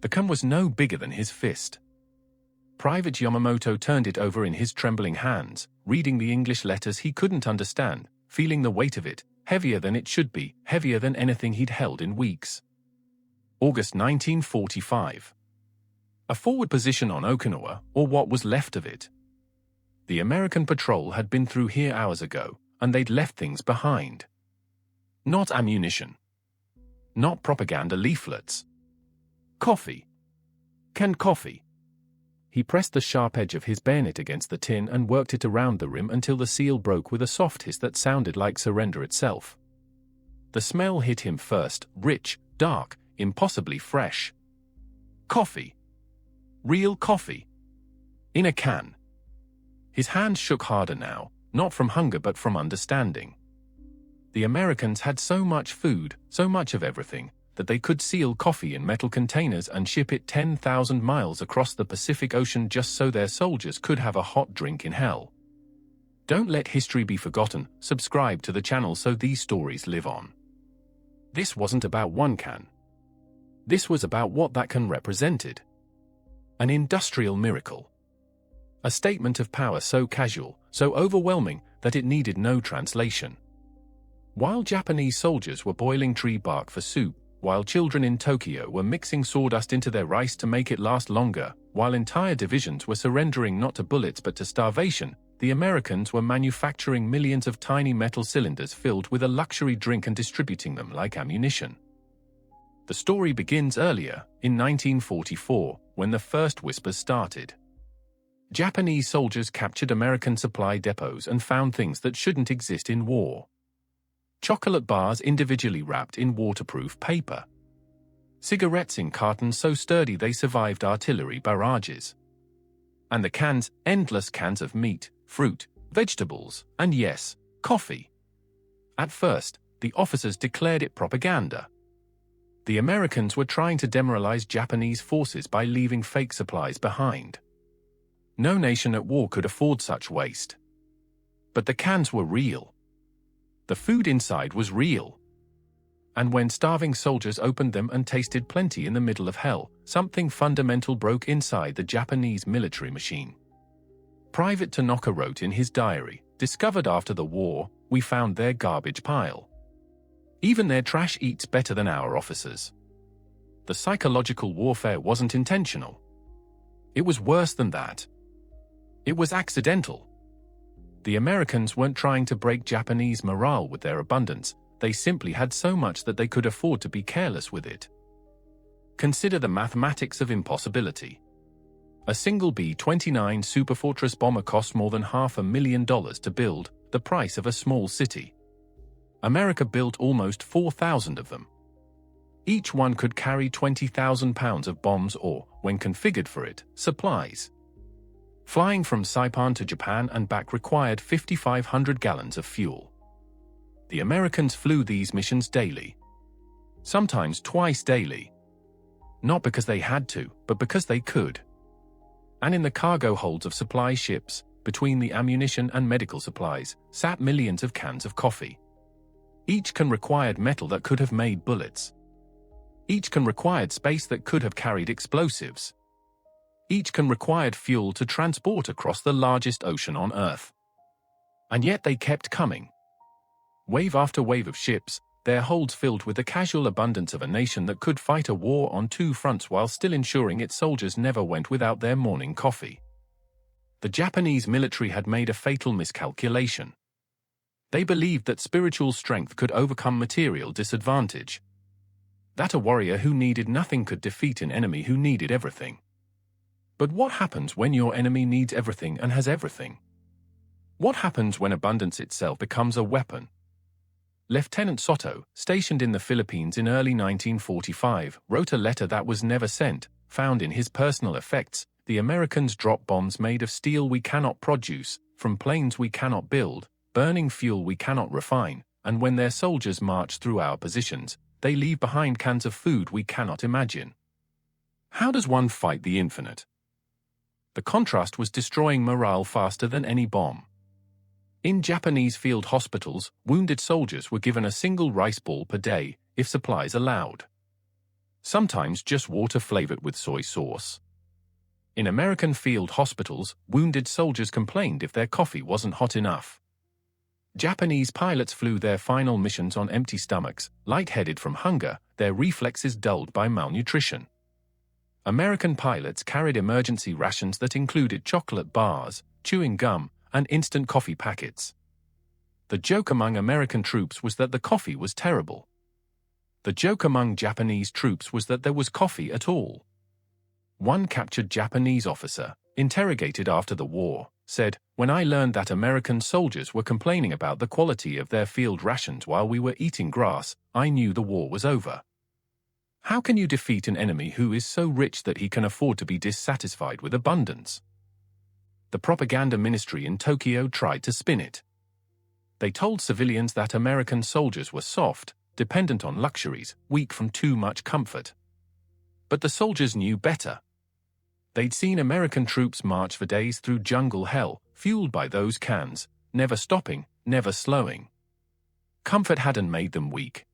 The can was no bigger than his fist. Private Yamamoto turned it over in his trembling hands, reading the English letters he couldn't understand, feeling the weight of it, heavier than it should be, heavier than anything he'd held in weeks. August 1945. A forward position on Okinawa, or what was left of it. The American patrol had been through here hours ago, and they'd left things behind. Not ammunition. Not propaganda leaflets. Coffee. Canned coffee. He pressed the sharp edge of his bayonet against the tin and worked it around the rim until the seal broke with a soft hiss that sounded like surrender itself. The smell hit him first, rich, dark, impossibly fresh. Coffee. Real coffee. In a can. His hands shook harder now, not from hunger but from understanding. The Americans had so much food, so much of everything, that they could seal coffee in metal containers and ship it 10,000 miles across the Pacific Ocean just so their soldiers could have a hot drink in hell. Don't let history be forgotten. Subscribe to the channel so these stories live on. This wasn't about one can. This was about what that can represented. An industrial miracle. A statement of power so casual, so overwhelming, that it needed no translation. While Japanese soldiers were boiling tree bark for soup, while children in Tokyo were mixing sawdust into their rice to make it last longer, while entire divisions were surrendering not to bullets but to starvation, the Americans were manufacturing millions of tiny metal cylinders filled with a luxury drink and distributing them like ammunition. The story begins earlier, in 1944, when the first whispers started. Japanese soldiers captured American supply depots and found things that shouldn't exist in war. Chocolate bars individually wrapped in waterproof paper. Cigarettes in cartons so sturdy they survived artillery barrages. And the cans, endless cans of meat, fruit, vegetables, and yes, coffee. At first, the officers declared it propaganda. The Americans were trying to demoralize Japanese forces by leaving fake supplies behind. No nation at war could afford such waste. But the cans were real. The food inside was real. And when starving soldiers opened them and tasted plenty in the middle of hell, something fundamental broke inside the Japanese military machine. Private Tanaka wrote in his diary, "Discovered after the war, we found their garbage pile. Even their trash eats better than our officers." The psychological warfare wasn't intentional. It was worse than that. It was accidental. The Americans weren't trying to break Japanese morale with their abundance, they simply had so much that they could afford to be careless with it. Consider the mathematics of impossibility. A single B-29 Superfortress bomber cost more than $500,000 to build, the price of a small city. America built almost 4,000 of them. Each one could carry 20,000 pounds of bombs or, when configured for it, supplies. Flying from Saipan to Japan and back required 5,500 gallons of fuel. The Americans flew these missions daily. Sometimes twice daily. Not because they had to, but because they could. And in the cargo holds of supply ships, between the ammunition and medical supplies, sat millions of cans of coffee. Each can required metal that could have made bullets. Each can required space that could have carried explosives. Each can required fuel to transport across the largest ocean on Earth. And yet they kept coming. Wave after wave of ships, their holds filled with the casual abundance of a nation that could fight a war on two fronts while still ensuring its soldiers never went without their morning coffee. The Japanese military had made a fatal miscalculation. They believed that spiritual strength could overcome material disadvantage. That a warrior who needed nothing could defeat an enemy who needed everything. But what happens when your enemy needs everything and has everything? What happens when abundance itself becomes a weapon? Lieutenant Soto, stationed in the Philippines in early 1945, wrote a letter that was never sent, found in his personal effects, "The Americans drop bombs made of steel we cannot produce, from planes we cannot build, burning fuel we cannot refine, and when their soldiers march through our positions, they leave behind cans of food we cannot imagine." How does one fight the infinite? The contrast was destroying morale faster than any bomb. In Japanese field hospitals, wounded soldiers were given a single rice ball per day, if supplies allowed. sometimes just water flavored with soy sauce. In American field hospitals, wounded soldiers complained if their coffee wasn't hot enough. Japanese pilots flew their final missions on empty stomachs, lightheaded from hunger, their reflexes dulled by malnutrition. American pilots carried emergency rations that included chocolate bars, chewing gum, and instant coffee packets. The joke among American troops was that the coffee was terrible. The joke among Japanese troops was that there was coffee at all. One captured Japanese officer, interrogated after the war, said, "When I learned that American soldiers were complaining about the quality of their field rations while we were eating grass, I knew the war was over." How can you defeat an enemy who is so rich that he can afford to be dissatisfied with abundance? The propaganda ministry in Tokyo tried to spin it. They told civilians that American soldiers were soft, dependent on luxuries, weak from too much comfort. But the soldiers knew better. They'd seen American troops march for days through jungle hell, fueled by those cans, never stopping, never slowing. Comfort hadn't made them weak.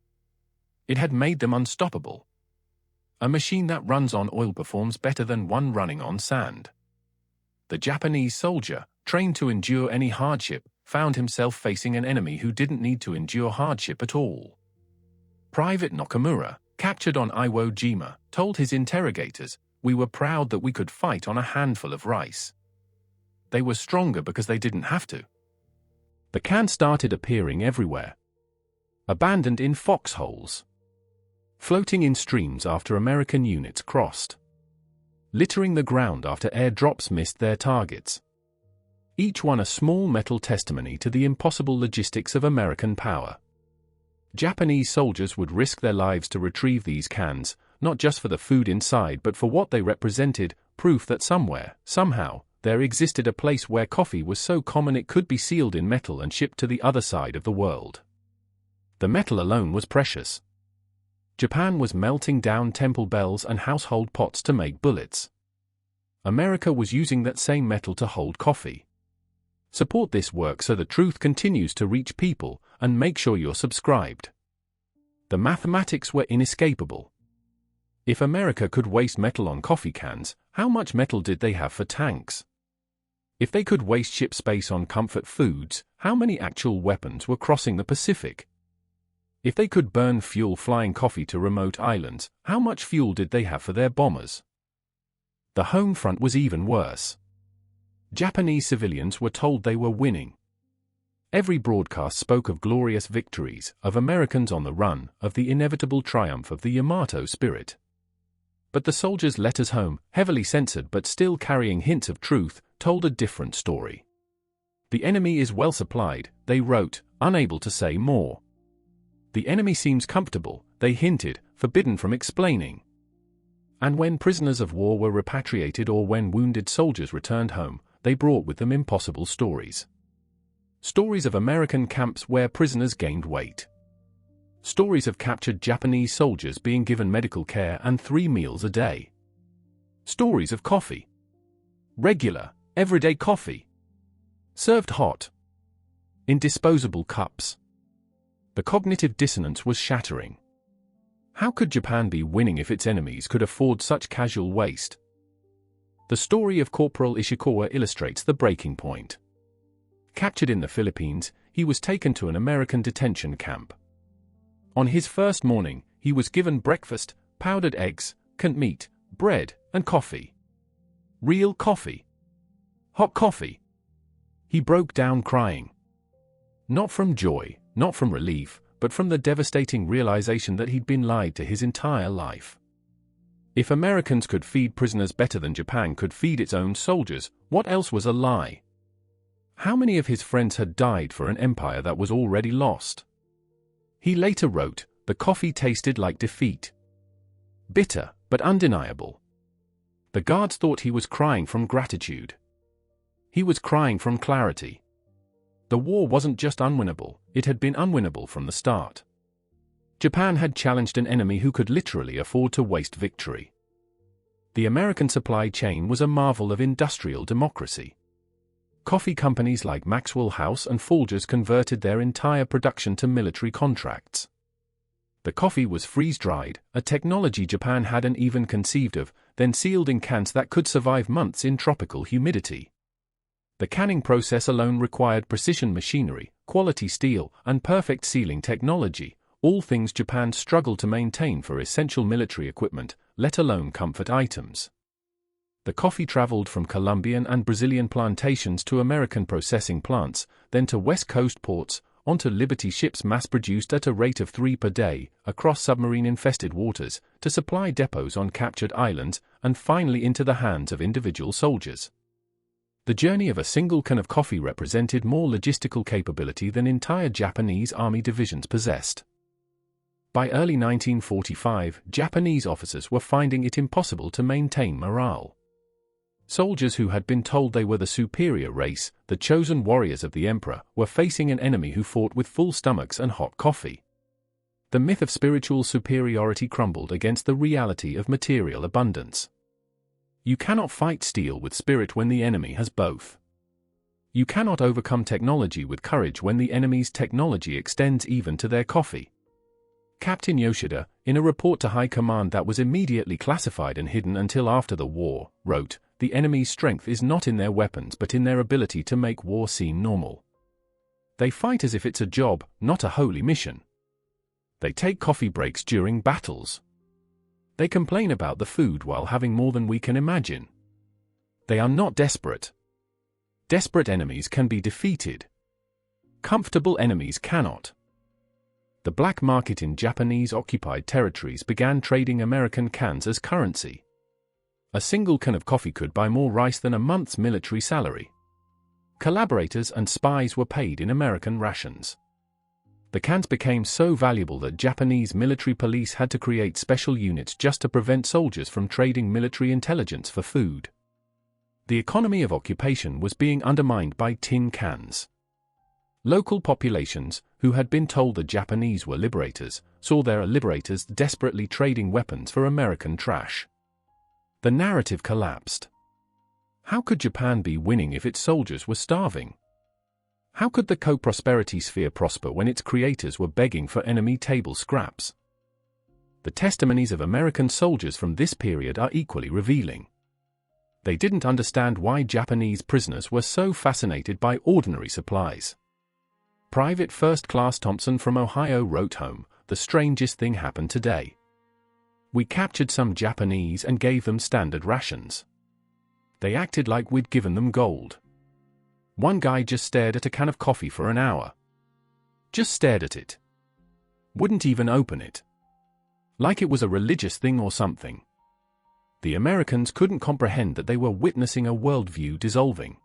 It had made them unstoppable. A machine that runs on oil performs better than one running on sand. The Japanese soldier, trained to endure any hardship, found himself facing an enemy who didn't need to endure hardship at all. Private Nakamura, captured on Iwo Jima, told his interrogators, "We were proud that we could fight on a handful of rice." They were stronger because they didn't have to. The can started appearing everywhere. Abandoned in foxholes. Floating in streams after American units crossed. Littering the ground after airdrops missed their targets. Each one a small metal testimony to the impossible logistics of American power. Japanese soldiers would risk their lives to retrieve these cans, not just for the food inside but for what they represented, proof that somewhere, somehow, there existed a place where coffee was so common it could be sealed in metal and shipped to the other side of the world. The metal alone was precious. Japan was melting down temple bells and household pots to make bullets. America was using that same metal to hold coffee. Support this work so the truth continues to reach people, and make sure you're subscribed. The mathematics were inescapable. If America could waste metal on coffee cans, how much metal did they have for tanks? If they could waste ship space on comfort foods, how many actual weapons were crossing the Pacific? If they could burn fuel flying coffee to remote islands, how much fuel did they have for their bombers? The home front was even worse. Japanese civilians were told they were winning. Every broadcast spoke of glorious victories, of Americans on the run, of the inevitable triumph of the Yamato spirit. But the soldiers' letters home, heavily censored but still carrying hints of truth, told a different story. "The enemy is well supplied," they wrote, unable to say more. "The enemy seems comfortable," they hinted, forbidden from explaining. And when prisoners of war were repatriated or when wounded soldiers returned home, they brought with them impossible stories. Stories of American camps where prisoners gained weight. Stories of captured Japanese soldiers being given medical care and 3 meals a day. Stories of coffee. Regular, everyday coffee. Served hot. In disposable cups. The cognitive dissonance was shattering. How could Japan be winning if its enemies could afford such casual waste? The story of Corporal Ishikawa illustrates the breaking point. Captured in the Philippines, he was taken to an American detention camp. On his first morning, he was given breakfast, powdered eggs, canned meat, bread, and coffee. Real coffee. Hot coffee. He broke down crying. Not from joy, not from relief, but from the devastating realization that he'd been lied to his entire life. If Americans could feed prisoners better than Japan could feed its own soldiers, what else was a lie? How many of his friends had died for an empire that was already lost? He later wrote, "The coffee tasted like defeat. Bitter, but undeniable." The guards thought he was crying from gratitude. He was crying from clarity. The war wasn't just unwinnable, it had been unwinnable from the start. Japan had challenged an enemy who could literally afford to waste victory. The American supply chain was a marvel of industrial democracy. Coffee companies like Maxwell House and Folgers converted their entire production to military contracts. The coffee was freeze-dried, a technology Japan hadn't even conceived of, then sealed in cans that could survive months in tropical humidity. The canning process alone required precision machinery, quality steel, and perfect sealing technology, all things Japan struggled to maintain for essential military equipment, let alone comfort items. The coffee traveled from Colombian and Brazilian plantations to American processing plants, then to West Coast ports, onto Liberty ships mass-produced at a rate of 3 per day, across submarine-infested waters, to supply depots on captured islands, and finally into the hands of individual soldiers. The journey of a single can of coffee represented more logistical capability than entire Japanese army divisions possessed. By early 1945, Japanese officers were finding it impossible to maintain morale. Soldiers who had been told they were the superior race, the chosen warriors of the emperor, were facing an enemy who fought with full stomachs and hot coffee. The myth of spiritual superiority crumbled against the reality of material abundance. You cannot fight steel with spirit when the enemy has both. You cannot overcome technology with courage when the enemy's technology extends even to their coffee. Captain Yoshida, in a report to high command that was immediately classified and hidden until after the war, wrote, "The enemy's strength is not in their weapons but in their ability to make war seem normal. They fight as if it's a job, not a holy mission. They take coffee breaks during battles. They complain about the food while having more than we can imagine. They are not desperate. Desperate enemies can be defeated. Comfortable enemies cannot." The black market in Japanese-occupied territories began trading American cans as currency. A single can of coffee could buy more rice than a month's military salary. Collaborators and spies were paid in American rations. The cans became so valuable that Japanese military police had to create special units just to prevent soldiers from trading military intelligence for food. The economy of occupation was being undermined by tin cans. Local populations, who had been told the Japanese were liberators, saw their liberators desperately trading weapons for American trash. The narrative collapsed. How could Japan be winning if its soldiers were starving? How could the co-prosperity sphere prosper when its creators were begging for enemy table scraps? The testimonies of American soldiers from this period are equally revealing. They didn't understand why Japanese prisoners were so fascinated by ordinary supplies. Private First Class Thompson from Ohio wrote home, "The strangest thing happened today. We captured some Japanese and gave them standard rations. They acted like we'd given them gold. One guy just stared at a can of coffee for an hour. Just stared at it. Wouldn't even open it. Like it was a religious thing or something." The Americans couldn't comprehend that they were witnessing a worldview dissolving.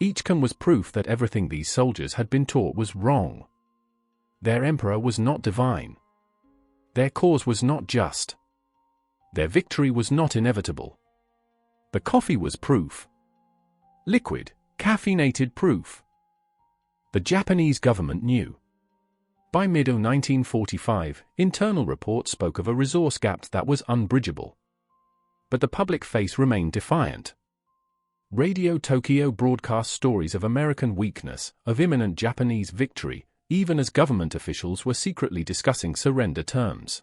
Each can was proof that everything these soldiers had been taught was wrong. Their emperor was not divine. Their cause was not just. Their victory was not inevitable. The coffee was proof. Liquid, caffeinated proof. The Japanese government knew. By mid-1945, internal reports spoke of a resource gap that was unbridgeable. But the public face remained defiant. Radio Tokyo broadcast stories of American weakness, of imminent Japanese victory, even as government officials were secretly discussing surrender terms.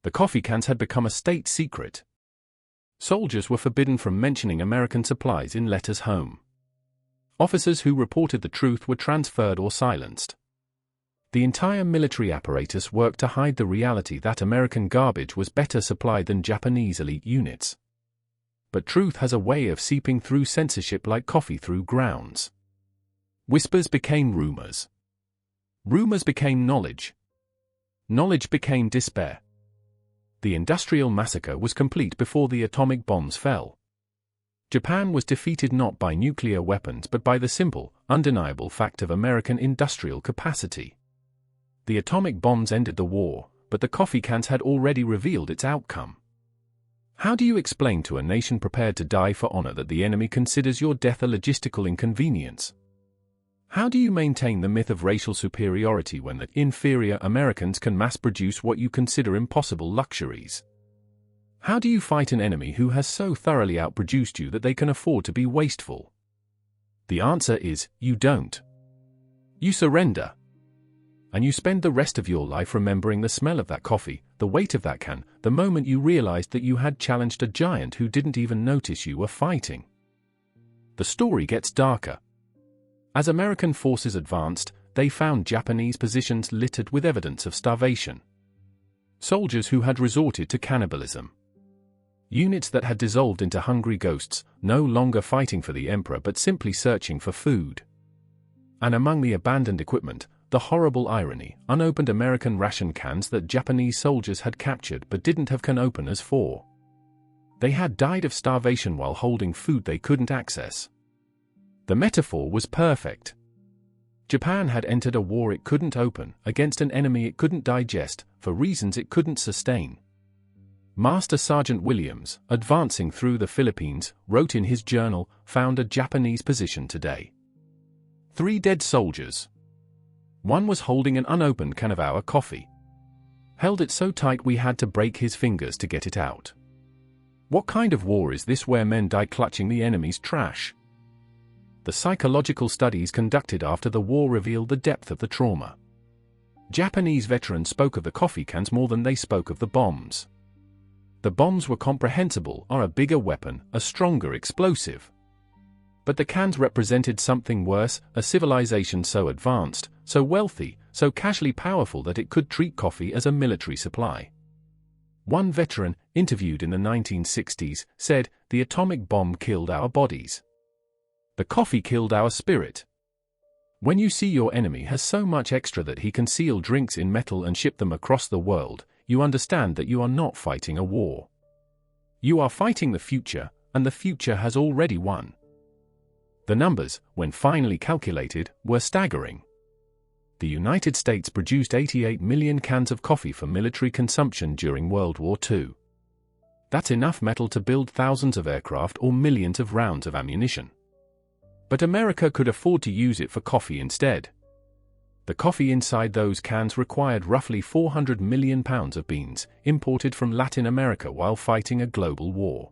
The coffee cans had become a state secret. Soldiers were forbidden from mentioning American supplies in letters home. Officers who reported the truth were transferred or silenced. The entire military apparatus worked to hide the reality that American garbage was better supplied than Japanese elite units. But truth has a way of seeping through censorship like coffee through grounds. Whispers became rumors. Rumors became knowledge. Knowledge became despair. The industrial massacre was complete before the atomic bombs fell. Japan was defeated not by nuclear weapons but by the simple, undeniable fact of American industrial capacity. The atomic bombs ended the war, but the coffee cans had already revealed its outcome. How do you explain to a nation prepared to die for honor that the enemy considers your death a logistical inconvenience? How do you maintain the myth of racial superiority when the inferior Americans can mass-produce what you consider impossible luxuries? How do you fight an enemy who has so thoroughly outproduced you that they can afford to be wasteful? The answer is, you don't. You surrender. And you spend the rest of your life remembering the smell of that coffee, the weight of that can, the moment you realized that you had challenged a giant who didn't even notice you were fighting. The story gets darker. As American forces advanced, they found Japanese positions littered with evidence of starvation. Soldiers who had resorted to cannibalism. Units that had dissolved into hungry ghosts, no longer fighting for the emperor but simply searching for food. And among the abandoned equipment, the horrible irony, unopened American ration cans that Japanese soldiers had captured but didn't have can openers for. They had died of starvation while holding food they couldn't access. The metaphor was perfect. Japan had entered a war it couldn't open, against an enemy it couldn't digest, for reasons it couldn't sustain. Master Sergeant Williams, advancing through the Philippines, wrote in his journal, found a Japanese position today. 3 dead soldiers. One was holding an unopened can of our coffee. Held it so tight we had to break his fingers to get it out. What kind of war is this where men die clutching the enemy's trash? The psychological studies conducted after the war revealed the depth of the trauma. Japanese veterans spoke of the coffee cans more than they spoke of the bombs. The bombs were comprehensible, are a bigger weapon, a stronger explosive. But the cans represented something worse, a civilization so advanced, so wealthy, so casually powerful that it could treat coffee as a military supply. One veteran, interviewed in the 1960s, said, "The atomic bomb killed our bodies. The coffee killed our spirit." When you see your enemy has so much extra that he can seal drinks in metal and ship them across the world, you understand that you are not fighting a war. You are fighting the future, and the future has already won. The numbers, when finally calculated, were staggering. The United States produced 88 million cans of coffee for military consumption during World War II. That's enough metal to build thousands of aircraft or millions of rounds of ammunition. But America could afford to use it for coffee instead. The coffee inside those cans required roughly 400 million pounds of beans, imported from Latin America while fighting a global war.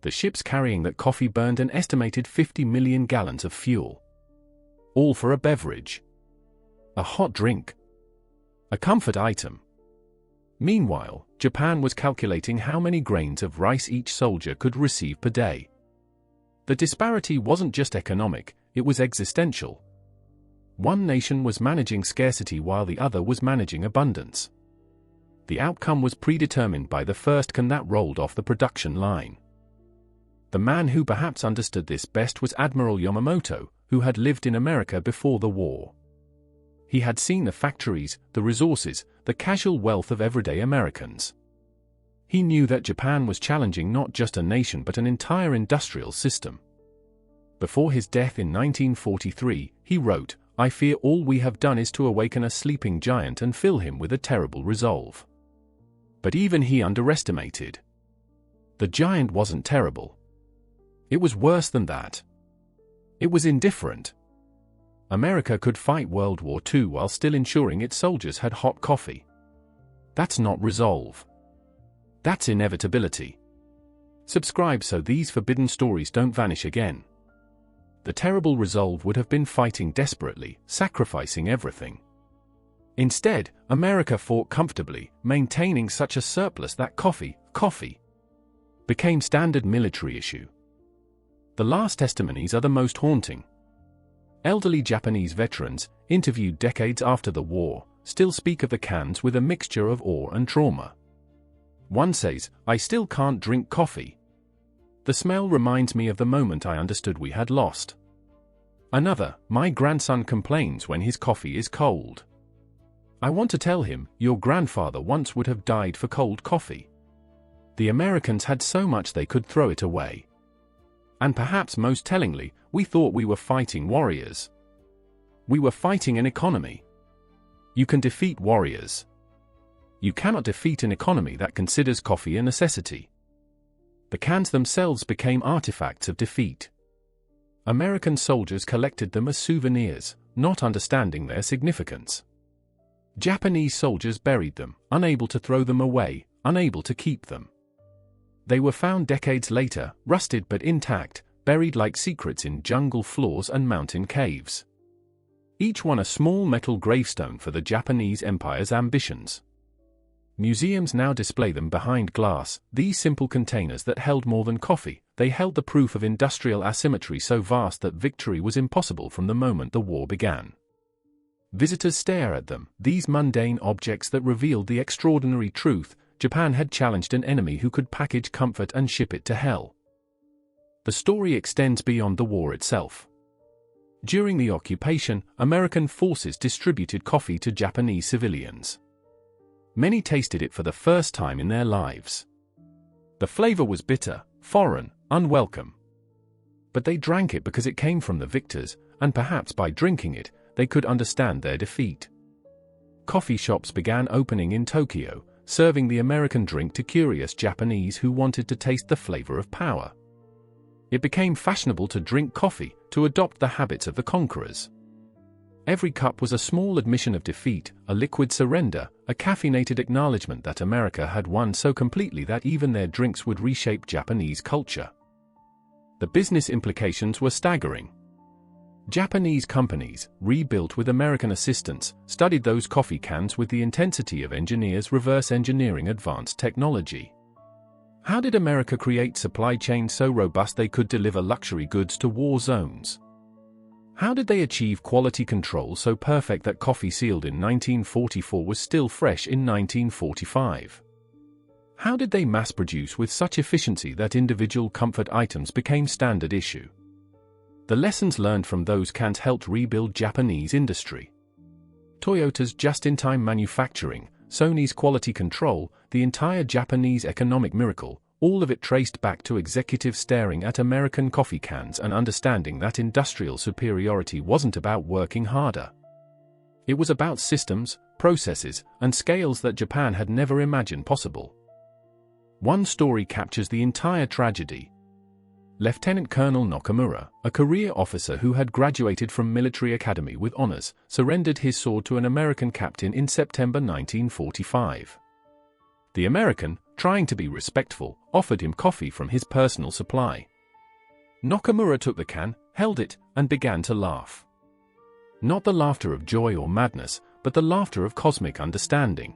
The ships carrying that coffee burned an estimated 50 million gallons of fuel. All for a beverage. A hot drink. A comfort item. Meanwhile, Japan was calculating how many grains of rice each soldier could receive per day. The disparity wasn't just economic, it was existential. One nation was managing scarcity while the other was managing abundance. The outcome was predetermined by the first can that rolled off the production line. The man who perhaps understood this best was Admiral Yamamoto, who had lived in America before the war. He had seen the factories, the resources, the casual wealth of everyday Americans. He knew that Japan was challenging not just a nation but an entire industrial system. Before his death in 1943, he wrote, "I fear all we have done is to awaken a sleeping giant and fill him with a terrible resolve." But even he underestimated. The giant wasn't terrible. It was worse than that. It was indifferent. America could fight World War II while still ensuring its soldiers had hot coffee. That's not resolve. That's inevitability. Subscribe so these forbidden stories don't vanish again. The terrible resolve would have been fighting desperately, sacrificing everything. Instead, America fought comfortably, maintaining such a surplus that coffee became standard military issue. The last testimonies are the most haunting. Elderly Japanese veterans, interviewed decades after the war, still speak of the cans with a mixture of awe and trauma. One says, "I still can't drink coffee. The smell reminds me of the moment I understood we had lost." Another, "My grandson complains when his coffee is cold. I want to tell him, your grandfather once would have died for cold coffee." The Americans had so much they could throw it away. And perhaps most tellingly, we thought we were fighting warriors. We were fighting an economy. You can defeat warriors. You cannot defeat an economy that considers coffee a necessity. The cans themselves became artifacts of defeat. American soldiers collected them as souvenirs, not understanding their significance. Japanese soldiers buried them, unable to throw them away, unable to keep them. They were found decades later, rusted but intact, buried like secrets in jungle floors and mountain caves. each one a small metal gravestone for the Japanese Empire's ambitions. Museums now display them behind glass, these simple containers that held more than coffee. They held the proof of industrial asymmetry so vast that victory was impossible from the moment the war began. Visitors stare at them, these mundane objects that revealed the extraordinary truth: Japan had challenged an enemy who could package comfort and ship it to hell. The story extends beyond the war itself. During the occupation, American forces distributed coffee to Japanese civilians. Many tasted it for the first time in their lives. The flavor was bitter, foreign, unwelcome. But they drank it because it came from the victors, and perhaps by drinking it, they could understand their defeat. Coffee shops began opening in Tokyo, serving the American drink to curious Japanese who wanted to taste the flavor of power. It became fashionable to drink coffee, to adopt the habits of the conquerors. Every cup was a small admission of defeat, a liquid surrender, a caffeinated acknowledgement that America had won so completely that even their drinks would reshape Japanese culture. The business implications were staggering. Japanese companies, rebuilt with American assistance, studied those coffee cans with the intensity of engineers reverse engineering advanced technology. How did America create supply chains so robust they could deliver luxury goods to war zones? How did they achieve quality control so perfect that coffee sealed in 1944 was still fresh in 1945? How did they mass produce with such efficiency that individual comfort items became standard issue? The lessons learned from those cans helped rebuild Japanese industry. Toyota's just-in-time manufacturing, Sony's quality control, the entire Japanese economic miracle, all of it traced back to executives staring at American coffee cans and understanding that industrial superiority wasn't about working harder. It was about systems, processes, and scales that Japan had never imagined possible. One story captures the entire tragedy. Lieutenant Colonel Nakamura, a career officer who had graduated from military academy with honors, surrendered his sword to an American captain in September 1945. The American, trying to be respectful, offered him coffee from his personal supply. Nakamura took the can, held it, and began to laugh. Not the laughter of joy or madness, but the laughter of cosmic understanding.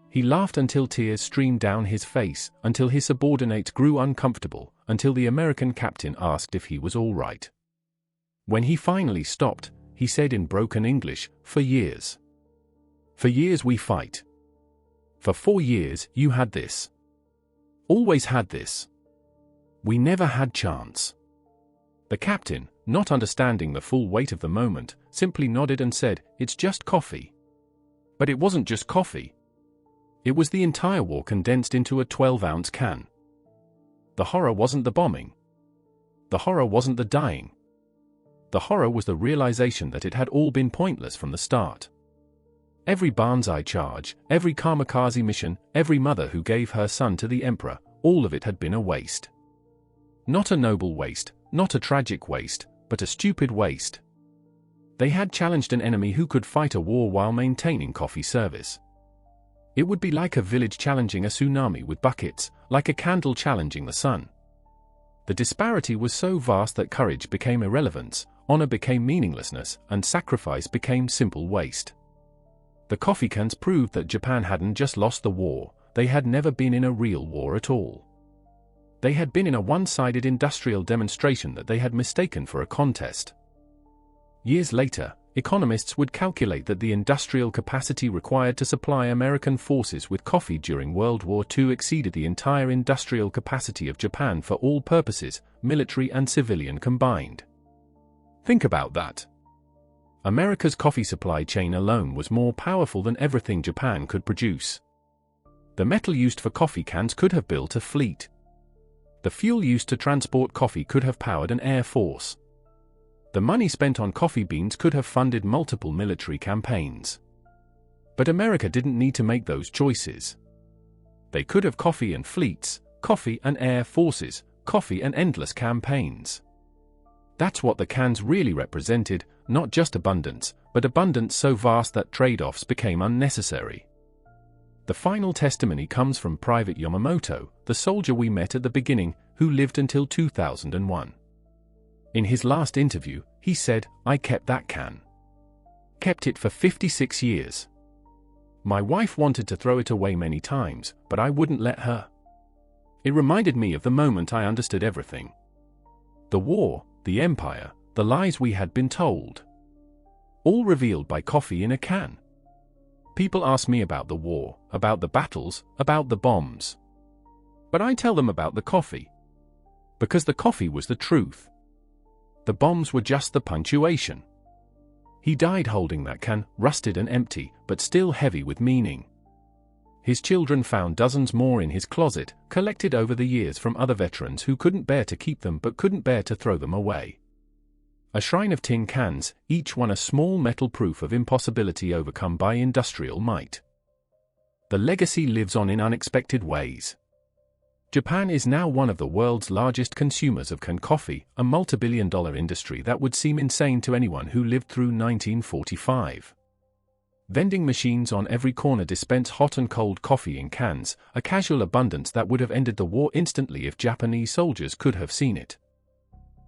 He laughed until tears streamed down his face, until his subordinates grew uncomfortable, until the American captain asked if he was all right. When he finally stopped, he said in broken English, "For years. For years we fight. For 4 years, you had this. Always had this. We never had chance." The captain, not understanding the full weight of the moment, simply nodded and said, "It's just coffee." But it wasn't just coffee. It was the entire war condensed into a 12-ounce can. The horror wasn't the bombing. The horror wasn't the dying. The horror was the realization that it had all been pointless from the start. Every banzai charge, every kamikaze mission, every mother who gave her son to the emperor, all of it had been a waste. Not a noble waste, not a tragic waste, but a stupid waste. They had challenged an enemy who could fight a war while maintaining coffee service. It would be like a village challenging a tsunami with buckets, like a candle challenging the sun. The disparity was so vast that courage became irrelevance, honor became meaninglessness, and sacrifice became simple waste. The coffee cans proved that Japan hadn't just lost the war, they had never been in a real war at all. They had been in a one-sided industrial demonstration that they had mistaken for a contest. Years later, economists would calculate that the industrial capacity required to supply American forces with coffee during World War II exceeded the entire industrial capacity of Japan for all purposes, military and civilian combined. Think about that. America's coffee supply chain alone was more powerful than everything Japan could produce. The metal used for coffee cans could have built a fleet. The fuel used to transport coffee could have powered an air force. The money spent on coffee beans could have funded multiple military campaigns. But America didn't need to make those choices. They could have coffee and fleets, coffee and air forces, coffee and endless campaigns. That's what the cans really represented, not just abundance, but abundance so vast that trade-offs became unnecessary. The final testimony comes from Private Yamamoto, the soldier we met at the beginning, who lived until 2001. In his last interview, he said, "I kept that can. Kept it for 56 years. My wife wanted to throw it away many times, but I wouldn't let her. It reminded me of the moment I understood everything. The war, the empire, the lies we had been told. All revealed by coffee in a can. People ask me about the war, about the battles, about the bombs. But I tell them about the coffee. Because the coffee was the truth. The bombs were just the punctuation. He died holding that can, rusted and empty, but still heavy with meaning. His children found dozens more in his closet, collected over the years from other veterans who couldn't bear to keep them but couldn't bear to throw them away. A shrine of tin cans, each one a small metal proof of impossibility overcome by industrial might. The legacy lives on in unexpected ways. Japan is now one of the world's largest consumers of canned coffee, a multi-billion-dollar industry that would seem insane to anyone who lived through 1945. Vending machines on every corner dispense hot and cold coffee in cans, a casual abundance that would have ended the war instantly if Japanese soldiers could have seen it.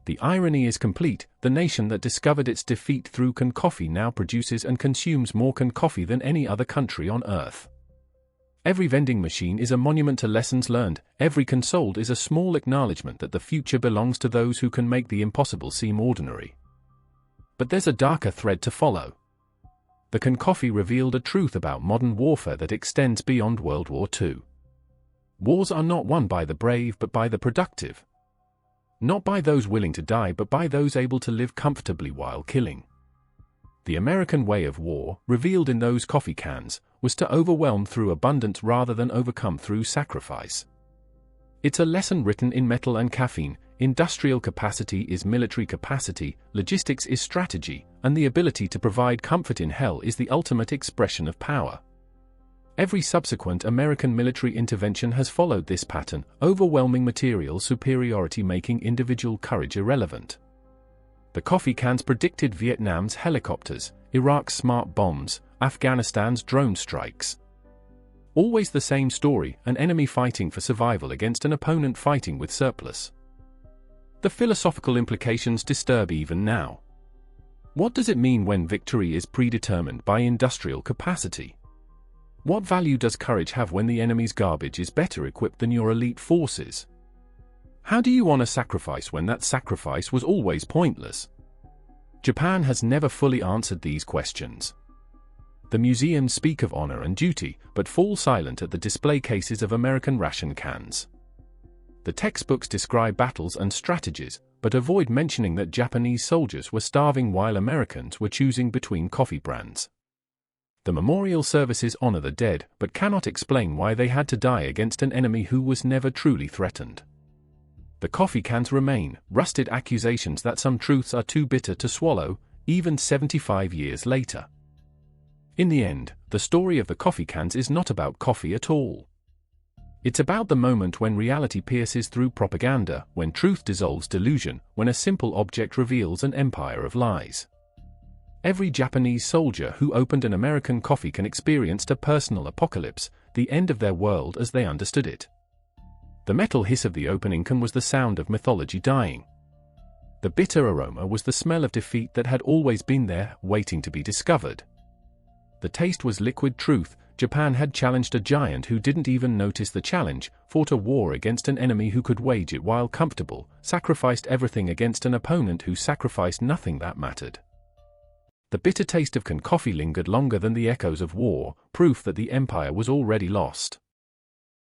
The irony is complete. The nation that discovered its defeat through canned coffee now produces and consumes more canned coffee than any other country on earth. Every vending machine is a monument to lessons learned. Every can sold is a small acknowledgement that the future belongs to those who can make the impossible seem ordinary. But there's a darker thread to follow. The canned coffee revealed a truth about modern warfare that extends beyond World War II. Wars are not won by the brave but by the productive. Not by those willing to die but by those able to live comfortably while killing. The American way of war, revealed in those coffee cans, was to overwhelm through abundance rather than overcome through sacrifice. It's a lesson written in metal and caffeine. Industrial capacity is military capacity, logistics is strategy, and the ability to provide comfort in hell is the ultimate expression of power. Every subsequent American military intervention has followed this pattern, overwhelming material superiority making individual courage irrelevant. The coffee cans predicted Vietnam's helicopters, Iraq's smart bombs, Afghanistan's drone strikes. Always the same story, an enemy fighting for survival against an opponent fighting with surplus. The philosophical implications disturb even now. What does it mean when victory is predetermined by industrial capacity? What value does courage have when the enemy's garbage is better equipped than your elite forces? How do you honor sacrifice when that sacrifice was always pointless? Japan has never fully answered these questions. The museums speak of honor and duty, but fall silent at the display cases of American ration cans. The textbooks describe battles and strategies, but avoid mentioning that Japanese soldiers were starving while Americans were choosing between coffee brands. The memorial services honor the dead, but cannot explain why they had to die against an enemy who was never truly threatened. The coffee cans remain, rusted accusations that some truths are too bitter to swallow, even 75 years later. In the end, the story of the coffee cans is not about coffee at all. It's about the moment when reality pierces through propaganda, when truth dissolves delusion, when a simple object reveals an empire of lies. Every Japanese soldier who opened an American coffee can experienced a personal apocalypse, the end of their world as they understood it. The metal hiss of the opening can was the sound of mythology dying. The bitter aroma was the smell of defeat that had always been there, waiting to be discovered. The taste was liquid truth. Japan had challenged a giant who didn't even notice the challenge, fought a war against an enemy who could wage it while comfortable, sacrificed everything against an opponent who sacrificed nothing that mattered. The bitter taste of canned coffee lingered longer than the echoes of war, proof that the empire was already lost.